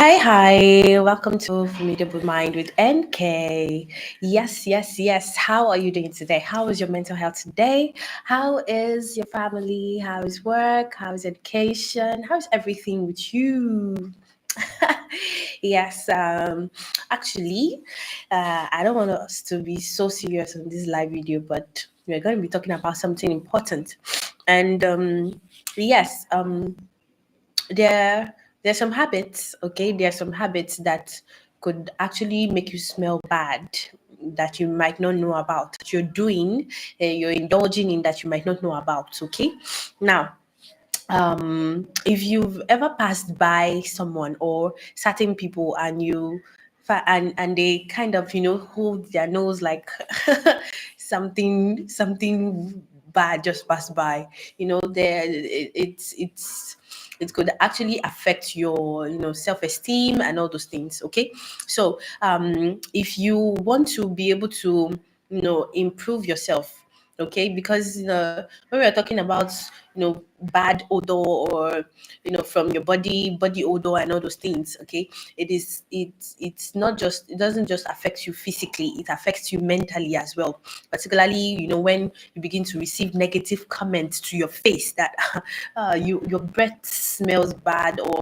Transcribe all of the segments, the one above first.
Hi. Welcome to Formidable Mind with NK. Yes. How are you doing today? How is your mental health today? How is your family? How is work? How is education? How's everything with you? yes. Actually, I don't want us to be so serious on this live video, but we're going to be talking about something important. And yes, there there's some habits, okay, there's some habits that could actually make you smell bad, that you might not know about, that you're doing, you're indulging in, that you might not know about. Okay, now, if you've ever passed by someone or certain people and and they kind of hold their nose like something bad just passed by, it could actually affect your self-esteem and all those things. Okay, so if you want to be able to improve yourself, okay, because when we're talking about bad odor, or from your body odor and all those things, okay, it's not just, it doesn't just affect you physically, it affects you mentally as well, particularly when you begin to receive negative comments to your face that your breath smells bad, or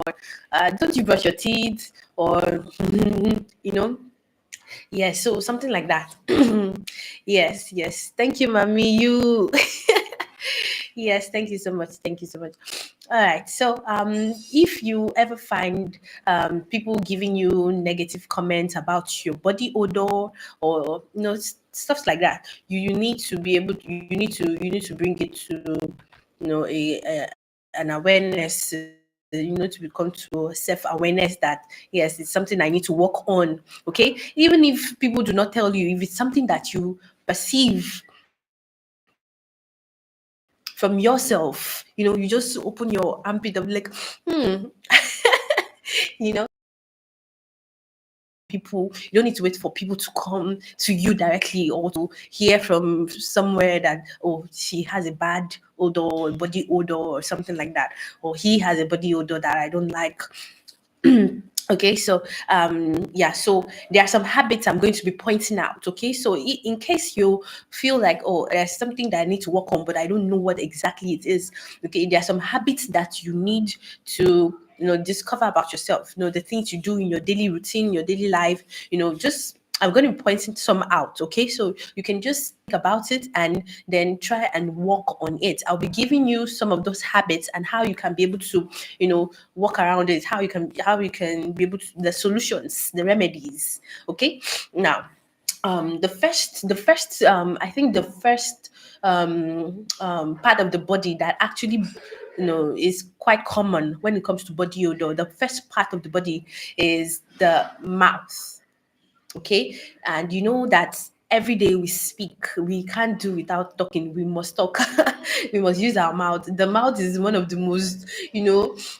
don't you brush your teeth, or you know yes, so something like that. Yes, thank you, mommy, you. Yes, thank you so much. Thank you so much. All right. So, if you ever find people giving you negative comments about your body odor, or stuff like that, you need to be able. You need to bring it to an awareness. You need to become to self-awareness that yes, it's something I need to work on. Okay, even if people do not tell you, if it's something that you perceive from yourself, you just open your armpit of like, people, you don't need to wait for people to come to you directly, or to hear from somewhere that, oh, she has a bad odor, or body odor, or something like that, or he has a body odor that I don't like. Okay, so yeah, so there are some habits I'm going to be pointing out. Okay, so in case you feel like, oh, there's something that I need to work on, but I don't know what exactly it is. Okay, there are some habits that you need to discover about yourself, the things you do in your daily routine, your daily life, just, I'm going to be pointing some out. Okay, so you can just think about it and then try and work on it. I'll be giving you some of those habits and how you can be able to work around it, how you can be able to, the solutions, the remedies. Okay, now, the first I think the first part of the body that actually is quite common when it comes to body odor. The first part of the body is the mouth. Okay, and you know that every day we speak, we can't do without talking, we must talk. We must use our mouth. The mouth is one of the most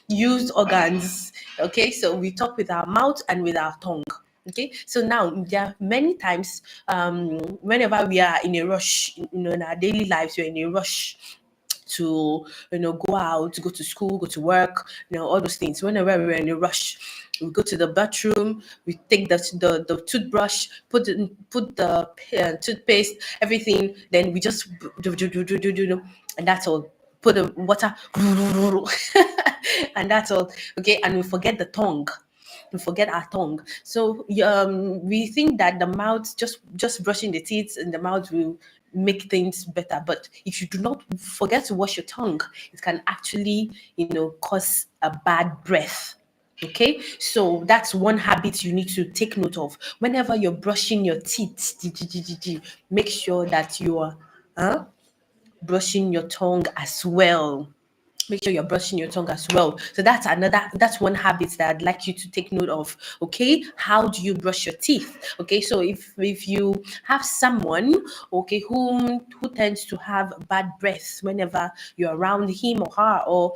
used organs. Okay, so we talk with our mouth and with our tongue. Okay, so now there are many times, whenever we are in a rush, in our daily lives, we're in a rush to go out, go to school, go to work, all those things. Whenever we're in a rush, we go to the bathroom, we take the toothbrush, put the toothpaste, everything, then we just do, and that's all. Put the water, and that's all. Okay, and we forget the tongue. We forget our tongue. So we think that the mouth, just brushing the teeth and the mouth will make things better. But if you do not forget to wash your tongue, it can actually cause a bad breath. Okay, so that's one habit you need to take note of. Whenever you're brushing your teeth, make sure that you are brushing your tongue as well. Make sure you're brushing your tongue as well. So that's one habit that I'd like you to take note of. Okay, how do you brush your teeth? Okay, so if you have someone, okay, who tends to have bad breath whenever you're around him or her, or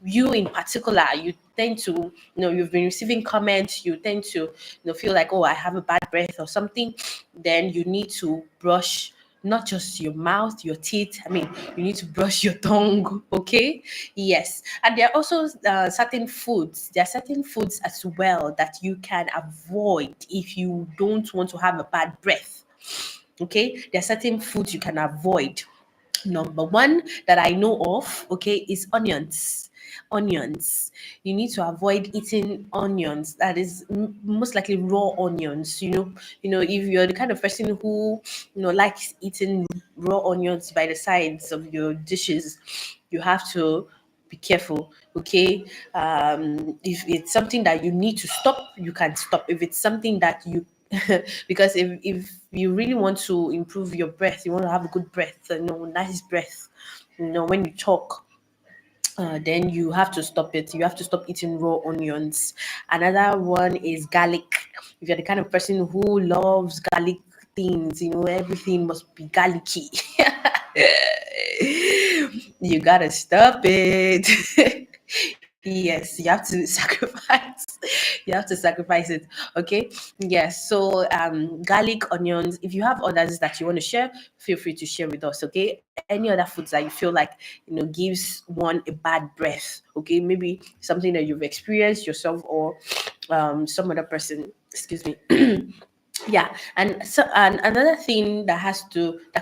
you in particular, you tend to, you've been receiving comments, you tend to feel like, oh, I have a bad breath or something, then you need to brush not just your mouth, your teeth. I mean, you need to brush your tongue, okay? Yes. And there are also certain foods. There are certain foods as well that you can avoid if you don't want to have a bad breath. Okay? There are certain foods you can avoid. Number one that I know of, okay, is onions. Onions. You need to avoid eating onions. That is most likely raw onions. If you're the kind of person who likes eating raw onions by the sides of your dishes, you have to be careful. Okay. If it's something that you need to stop, you can stop. If it's something that you because if you really want to improve your breath, you want to have a good breath, nice breath, when you talk, then you have to stop it. You have to stop eating raw onions. Another one is garlic. If you're the kind of person who loves garlic things, everything must be garlicky. You gotta stop it. Yes, you have to sacrifice. You have to sacrifice it. Okay. Yes. So garlic, onions. If you have others that you want to share, feel free to share with us. Okay. Any other foods that you feel like gives one a bad breath. Okay. Maybe something that you've experienced yourself or some other person. Excuse me. Yeah, and another thing that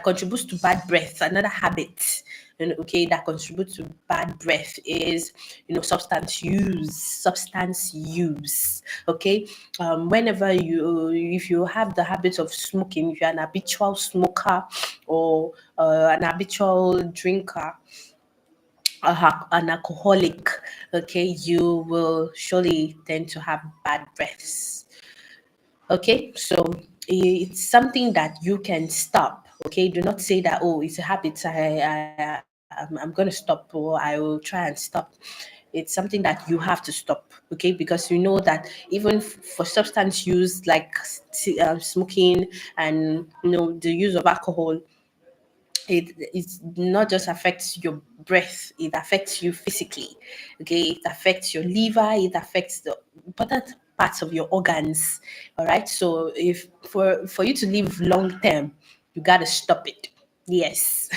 contributes to bad breath, another habit, okay, that contributes to bad breath is substance use. Okay. Whenever if you have the habit of smoking, if you're an habitual smoker or an habitual drinker, an alcoholic, okay, you will surely tend to have bad breaths. Okay, so it's something that you can stop. Okay, do not say that, oh, it's a habit. I'm going to stop, or I will try and stop. It's something that you have to stop. Okay, because you know that even for substance use like smoking and the use of alcohol, it not just affects your breath, it affects you physically. Okay, it affects your liver, it affects the important parts of your organs. All right, so if for you to live long term, you got to stop it. Yes.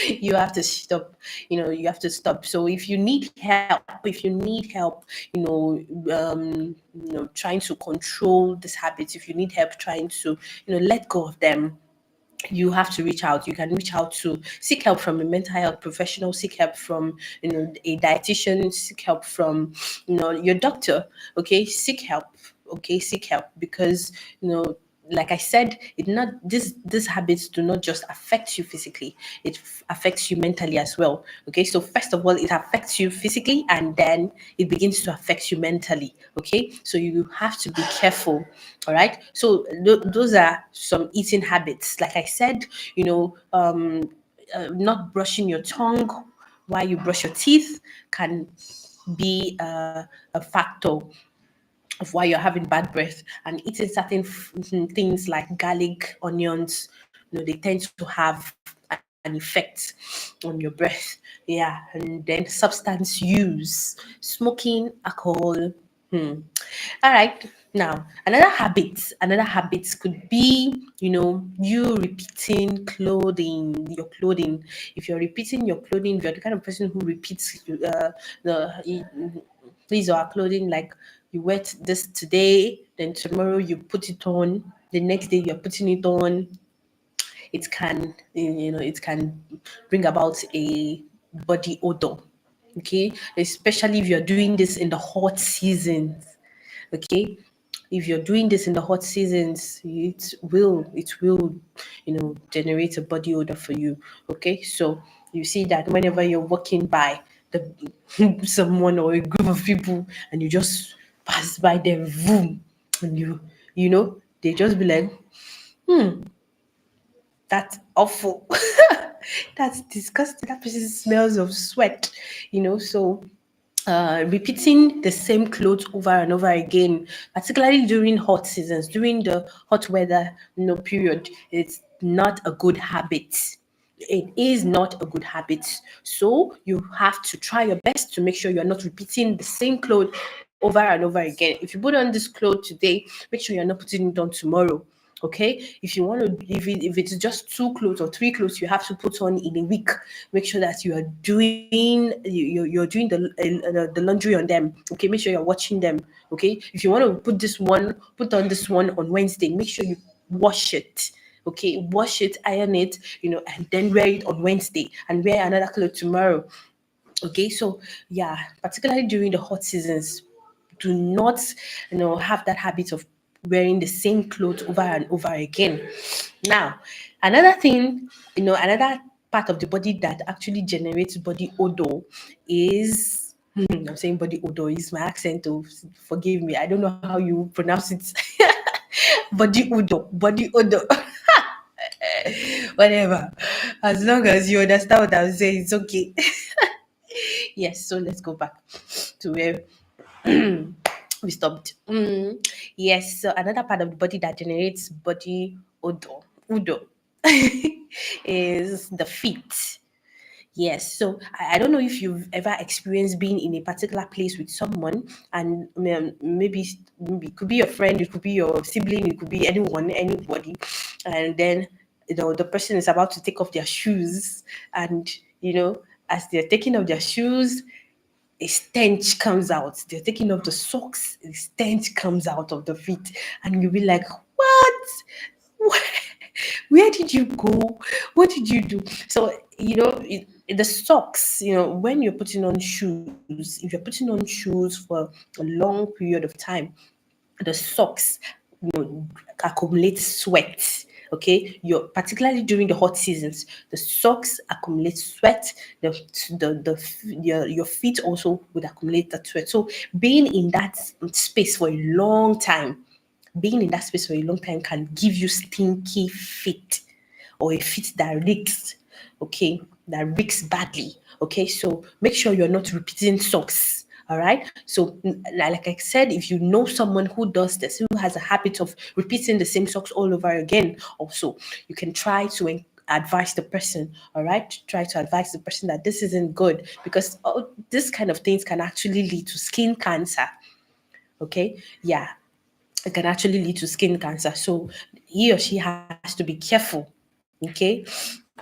You have to stop. You have to stop. So if you need help trying to control this habit, if you need help trying to let go of them, you have to reach out. You can reach out to seek help from a mental health professional, seek help from a dietitian, seek help from your doctor. Okay, seek help. Okay, seek help because like I said, it not these habits do not just affect you physically, it affects you mentally as well. Okay, so first of all, it affects you physically and then it begins to affect you mentally. Okay, so you have to be careful. All right, so those are some eating habits. Like I said, not brushing your tongue while you brush your teeth can be a factor of why you're having bad breath. And eating certain things like garlic, onions, they tend to have an effect on your breath. Yeah, and then substance use, smoking, alcohol. Hmm. All right. Now, another habit could be, you repeating your clothing. If you're repeating your clothing, if you're the kind of person who repeats the these are clothing, like you wear this today, then tomorrow you put it on, the next day you're putting it on, it can bring about a body odor. Okay, especially if you're doing this in the hot seasons. Okay, if you're doing this in the hot seasons, it will generate a body odor for you. Okay, so you see that whenever you're walking by the someone or a group of people and you just pass by them, boom, and they just be like, that's awful. That's disgusting. That person smells of sweat. So repeating the same clothes over and over again, particularly during hot seasons, during the hot weather, period, it's not a good habit. It is not a good habit. So you have to try your best to make sure you're not repeating the same clothes over and over again. If you put on this clothes today, make sure you're not putting it on tomorrow. Okay, if you want to, if it's just 2 clothes or 3 clothes you have to put on in a week, make sure that you are doing you're doing the laundry on them. Okay, make sure you're watching them. Okay, if you want to put on this one on Wednesday, make sure you wash it. Okay, wash it, iron it, and then wear it on Wednesday and wear another clothes tomorrow. Okay, so yeah, particularly during the hot seasons, do not have that habit of wearing the same clothes over and over again. Now, another thing, another part of the body that actually generates body odor is I'm saying body odor is my accent, oh, forgive me, I don't know how you pronounce it. Body odor. Whatever, as long as you understand what I'm saying, it's okay. Yes, so let's go back to where we stopped. Yes, so another part of the body that generates body odor is the feet. Yes, so I don't know if you've ever experienced being in a particular place with someone, and maybe it could be your friend, it could be your sibling, it could be anyone, anybody, and then the person is about to take off their shoes, and as they're taking off their shoes, a stench comes out. They're taking off the socks, a stench comes out of the feet, and you'll be like, "What? Where, where did you go? What did you do?" So the socks. When you're putting on shoes, if you're putting on shoes for a long period of time, the socks you know accumulate sweat. Okay, you're particularly during the hot seasons, the socks accumulate sweat. Your feet also would accumulate that sweat. So being in that space for a long time can give you stinky feet, or a feet that reeks. Okay, that reeks badly. Okay, so make sure you're not repeating socks. All right, so like I said, if you know someone who does this, who has a habit of repeating the same socks all over again, also you can try to advise the person. All right, try to advise the person that this isn't good, because this kind of things can actually lead to skin cancer. Okay, yeah, it can actually lead to skin cancer. So he or she has to be careful, okay,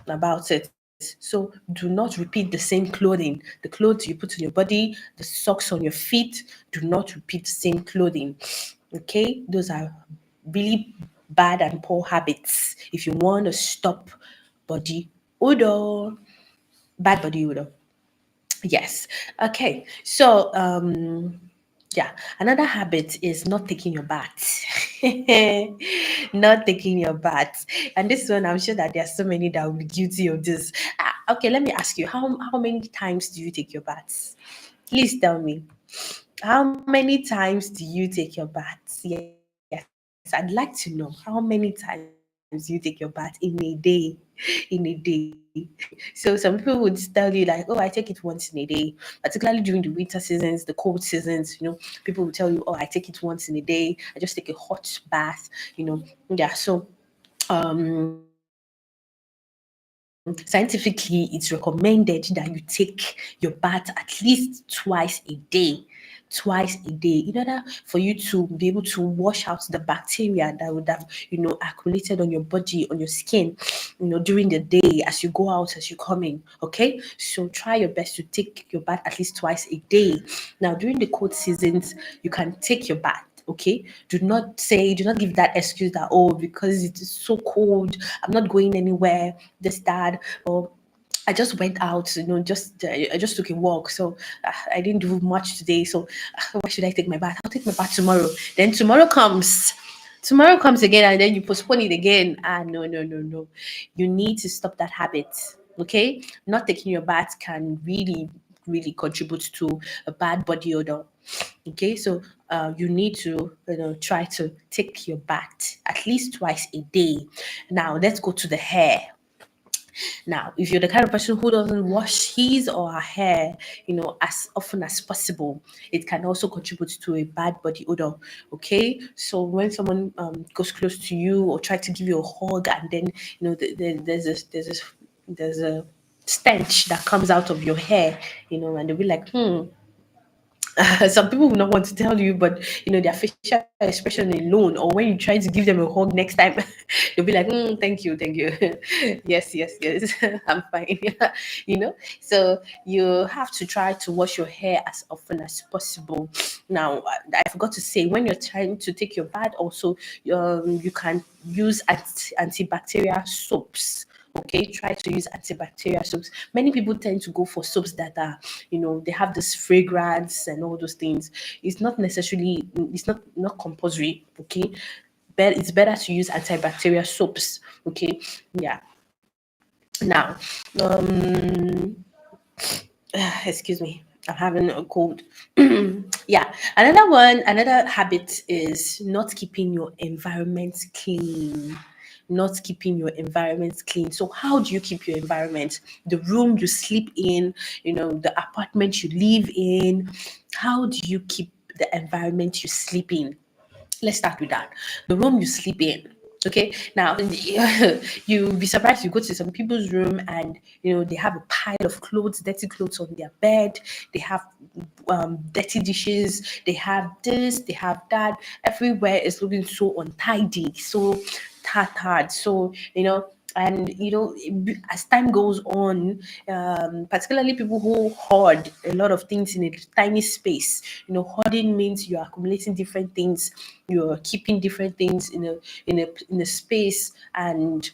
about it. So do not repeat the same clothing. The clothes you put on your body, the socks on your feet, do not repeat the same clothing. Okay, those are really bad and poor habits if you want to stop body odor, bad body odor. Yes. Okay. So yeah, another habit is not taking your bath. Not taking your bath. And this one, I'm sure that there are so many that will be guilty of this. Okay, let me ask you, how many times do you take your baths? Please tell me. How many times do you take your baths? Yes, I'd like to know how many times you take your bath in a day. In a day. Okay. So some people would tell you like, oh, I take it once in a day, particularly during the winter seasons, the cold seasons. People will tell you, oh, I take it once in a day. I just take a hot bath. Yeah. So scientifically, it's recommended that you take your bath at least twice a day, in order for you to be able to wash out the bacteria that would have accumulated on your body, on your skin, during the day, as you go out, as you come in. Okay, so try your best to take your bath at least twice a day. Now during the cold seasons, you can take your bath. Okay, do not give that excuse that, oh, because it is so cold, I'm not going anywhere, this, that, or I just went out, just I just took a walk, so I didn't do much today. So why should I take my bath? I'll take my bath tomorrow. Then tomorrow comes again, and then you postpone it again. No, no, no, no. You need to stop that habit. Okay, not taking your bath can really, really contribute to a bad body odor. Okay, so you need to try to take your bath at least twice a day. Now let's go to the hair. Now, if you're the kind of person who doesn't wash his or her hair, as often as possible, it can also contribute to a bad body odor. Okay, so when someone goes close to you or try to give you a hug, and then there's a stench that comes out of your hair, and they'll be like, Some people will not want to tell you, but their facial expression alone, or when you try to give them a hug next time, they'll be like, "Thank you, thank you." Yes, yes, yes, I'm fine. So you have to try to wash your hair as often as possible. Now, I forgot to say, when you're trying to take your bath, also, you can use antibacterial soaps. Okay, try to use antibacterial soaps. Many people tend to go for soaps that are, they have this fragrance and all those things. It's not compulsory. Okay, but it's better to use antibacterial soaps. Okay, yeah. Now, um excuse me, I'm having a cold. Yeah, another habit is not keeping your environment clean. Not keeping your environment clean. So how do you keep your environment? The room you sleep in, the apartment you live in. How do you keep the environment you sleep in? Let's start with that. The room you sleep in. Okay. Now, you'll be surprised. You go to some people's room and they have a pile of clothes, dirty clothes on their bed. They have dirty dishes. They have this. They have that. Everywhere is looking so untidy, so tattered. So and as time goes on, particularly people who hoard a lot of things in a tiny space. Hoarding means you're accumulating different things, you're keeping different things in a space, and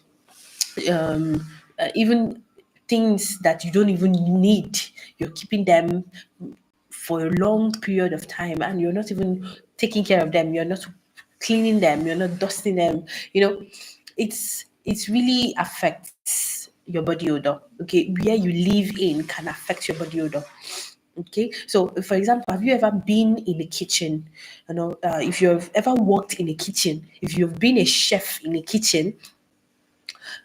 even things that you don't even need, you're keeping them for a long period of time, and you're not even taking care of them, you're not cleaning them, you're not dusting them. It's really affects your body odor. Okay, where you live in can affect your body odor. Okay, so for example, have you ever been in a kitchen? If you've ever worked in a kitchen, if you've been a chef in a kitchen,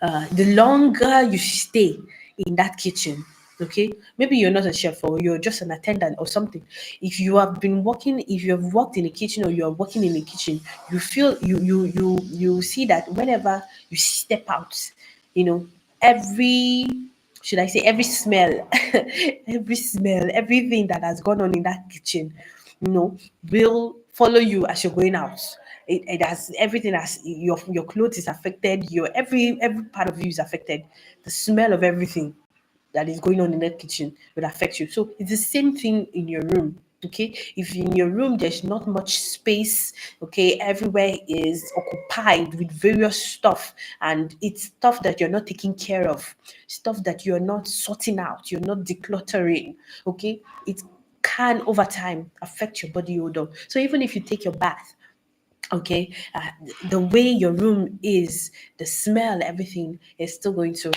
the longer you stay in that kitchen, okay, maybe you're not a chef or you're just an attendant or something. If you have worked in a kitchen or you're working in a kitchen, you feel you see that whenever you step out, you know every should I say every smell, every smell, everything that has gone on in that kitchen, will follow you as you're going out. It has everything. As your clothes is affected, your every part of you is affected. The smell of everything that is going on in that kitchen will affect you. So it's the same thing in your room. Okay, if in your room there's not much space, okay, everywhere is occupied with various stuff, and it's stuff that you're not taking care of, stuff that you're not sorting out, you're not decluttering. Okay, it can over time affect your body odor. So even if you take your bath, okay, the way your room is, the smell, everything is still going to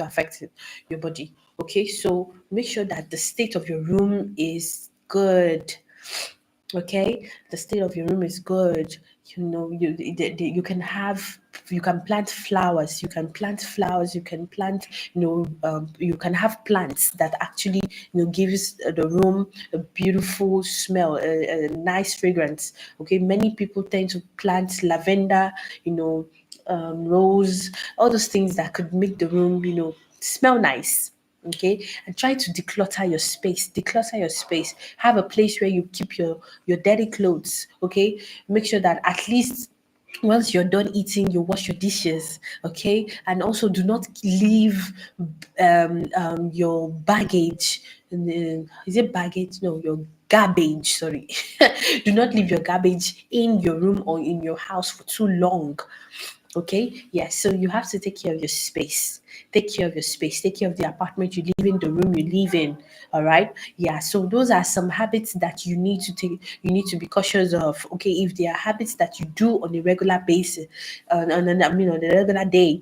affect your body. Okay, so make sure that the state of your room is good. Okay, the state of your room is good. You can plant flowers, you can have plants that actually gives the room a beautiful smell, a nice fragrance. Okay, many people tend to plant lavender, rose, all those things that could make the room smell nice. Okay, and try to declutter your space. Have a place where you keep your dirty clothes. Okay, make sure that at least once you're done eating, you wash your dishes. Okay, and also do not leave your baggage. Is it baggage? No, your garbage. Sorry, do not leave your garbage in your room or in your house for too long. Okay, yes. So you have to take care of your space. Take care of your space. Take care of the apartment you live in, the room you live in. All right. Yeah. So those are some habits that you need to take. You need to be cautious of. Okay, if there are habits that you do on a regular basis, on a regular day,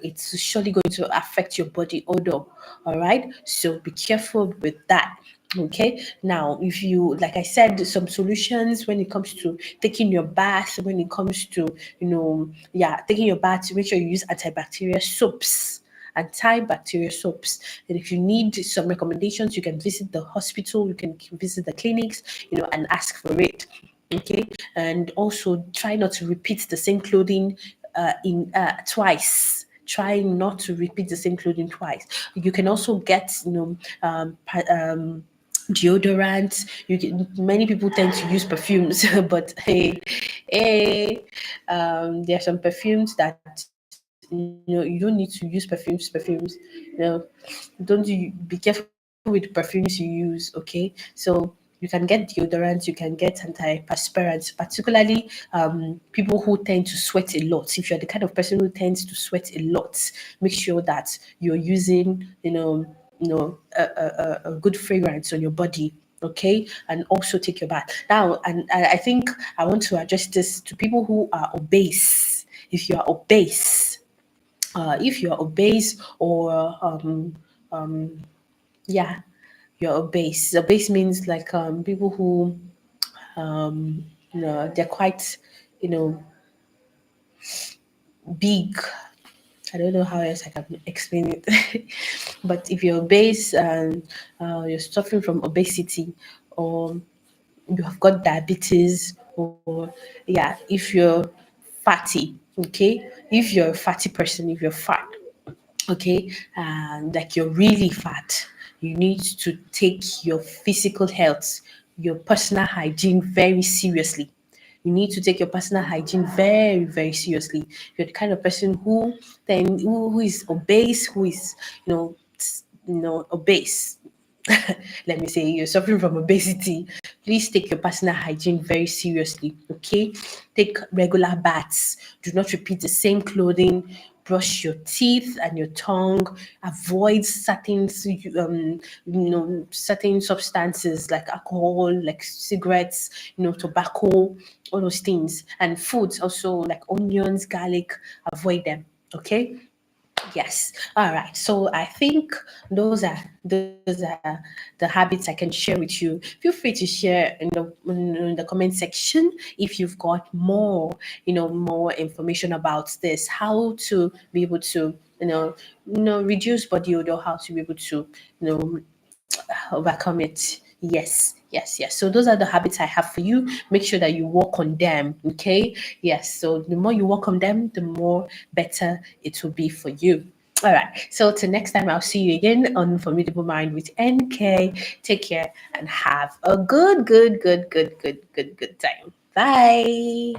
it's surely going to affect your body odor. All right, so be careful with that. Okay, now if you, like I said, some solutions when it comes to taking your bath, when it comes to yeah, taking your bath, make sure you use antibacterial soaps. Antibacterial soaps. And if you need some recommendations, you can visit the hospital, you can visit the clinics, and ask for it. Okay, and also try not to repeat the same clothing in twice. Try not to repeat the same clothing twice. You can also get deodorants. Many people tend to use perfumes, but there are some perfumes that you don't need to use perfumes. Don't you be careful with perfumes you use, okay? So you can get deodorants, you can get antiperspirants, particularly people who tend to sweat a lot. If you're the kind of person who tends to sweat a lot, make sure that you're using, a good fragrance on your body. Okay, and also take your bath now. And I think I want to address this to people who are obese. If you are obese, or yeah, you're obese. Obese means like people who they're quite you know big. I don't know how else I can explain it. But if you're obese and you're suffering from obesity, or you have got diabetes, or yeah, if you're fatty, okay, if you're a fatty person, if you're fat, okay, and like you're really fat, you need to take your physical health, your personal hygiene very seriously. You need to take your personal hygiene very, very seriously. You're the kind of person who is obese, who is obese. Let me say you're suffering from obesity. Please take your personal hygiene very seriously. Okay, take regular baths. Do not repeat the same clothing. Brush your teeth and your tongue. Avoid certain substances like alcohol, like cigarettes, tobacco, all those things, and foods also like onions, garlic. Avoid them. Okay. Yes. All right. So I think those are the habits I can share with you. Feel free to share in the comment section if you've got more information about this. How to be able to reduce body odor. How to be able to you know overcome it. Yes, yes, yes. So those are the habits I have for you. Make sure that you work on them. Okay. Yes. So the more you work on them, the more better it will be for you. All right. So till next time, I'll see you again on Formidable Mind with NK. Take care and have a good time. Bye.